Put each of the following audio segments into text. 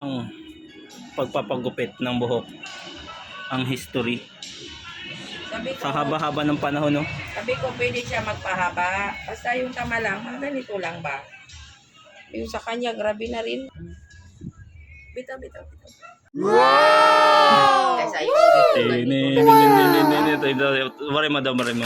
Ang pagpapagupit ng buhok, ang history Sabi ko, sa haba-haba ng panahon, no? sabi ko pwede siya magpahaba. Basta yung tama lang, mga ganito lang ba? Yung sa kanya, grabe na rin. Bitaw. Wow! Kaysa yung Mare mo.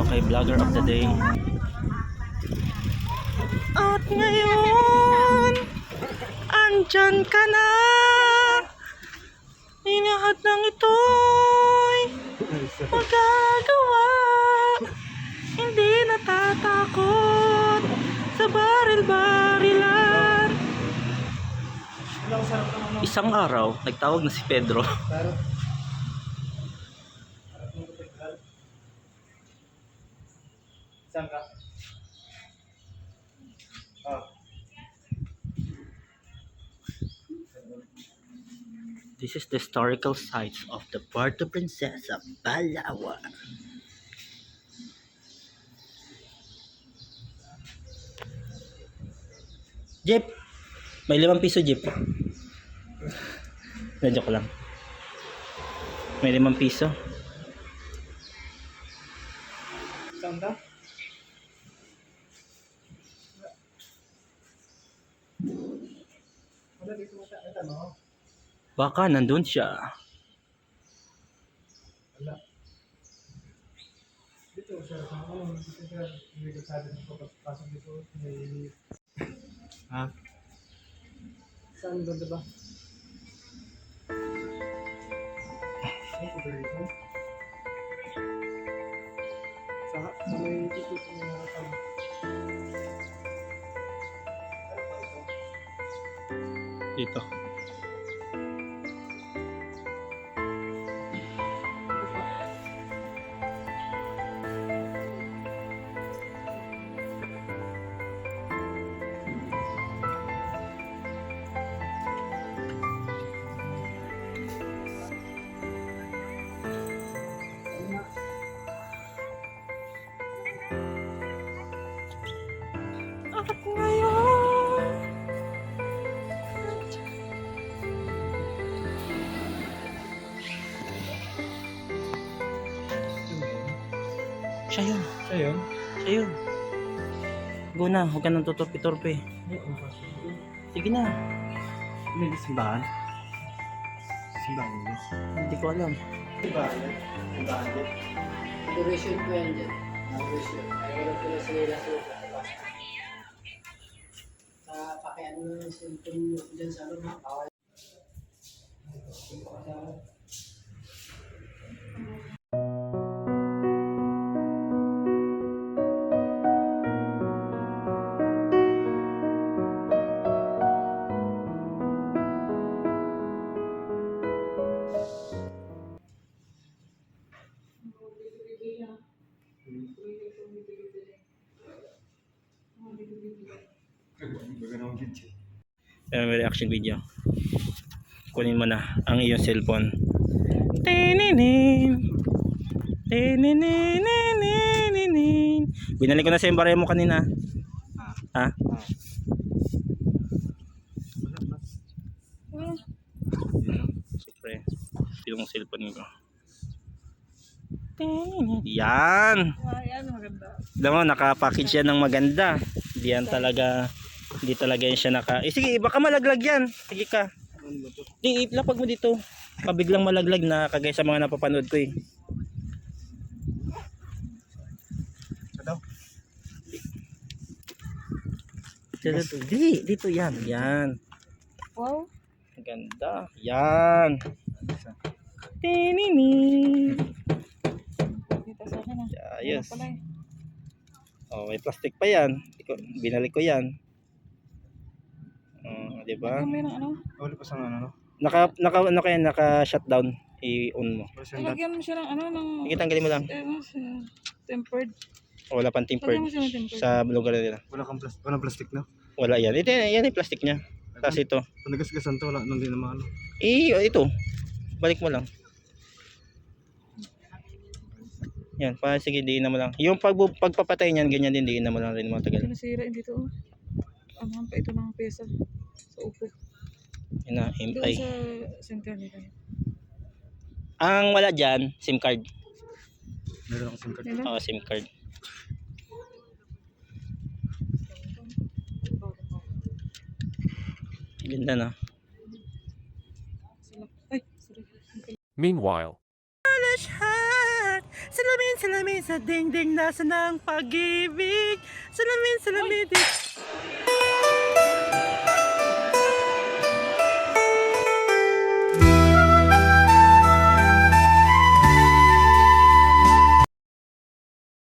Okay, vlogger of the day. At ngayon, andyan ka na. Lahat ng ito'y magagawa. Hindi natatakot sa baril-barilan. Isang araw, nagtawag na si Pedro. Saan ka? This is the historical sites of the Puerto Princesa, Palawan. Jeep! May 5 piso, Jeep. Na-joke lang. May 5 piso. Saan ka? Wala dito mo siya. Ito, no? Baka nandun siya. Wala. Dito siya. Dito siya. Hindi ko sabi ko pasok dito. Ha? Saan ba diba? Saan ba dito? Sa may dito sa mga nakatama. Ano pa ito? Dito. At ngayon, siya yun. Siya yun? Siya yun. Go na, huwag ka nang tutorpe-torpe. Sige na. May simbahan? Simbahan yun? Hindi ko alam. Simbahan yun? Simbahan yun? Adoration po yan dyan. Adoration. Ay, wala po na sila suka. Pakiano na yung cellphone nyo dyan sa ano, ha? Bawal. May reaction video. Kunin mo na ang iyong cellphone. Tininin. Tininin. Binalik ko na sa yung barya mo kanina. Ha? Siyempre, yung cellphone ko. Yan. Ayan, maganda. Alam mo, naka-package yan ng maganda. Hindi talaga yan siya sige, baka malaglag yan. Sige ka. Di, ilapag mo dito. Pabiglang malaglag na kagaya sa mga napapanood ko eh. Ano? Dito yan. Yan. Wow. Maganda. Yan. Tinini. Dito sa akin, Ayos. Oh, may plastic pa yan. Binalik ko yan. Di ba? Ano? Wala pa sa ano? Naka-shutdown. I-on mo. Wala siyang Lagyan mo siya ng ano, ng... Sige, tanggalin mo lang. Tempered. Wala pang tempered Lagyan mo siya ng tempered. sa lugar nila. walang plastic na? Wala yan. Yan yung plastic niya. Tapos ito. Panagasgasan to, wala nang din naman ano. Ito. Balik mo lang. Yan, sige, diin na mo lang. Yung pagpapatay niyan, ganyan din, diin na mo lang rin mga tagal. Ito nasira dito. Oh. Amahan pa ito ng pesa. Sa upo. Yun na, Doon ay. sa center nila. Ang wala dyan, SIM card. Meron akong SIM card. Nila? Oo, SIM card. Ganda na. Ay, sorry. Meanwhile, Heart, salamin, salamin sa dingding, nasa ng pag-ibig. Salamin, salamin, di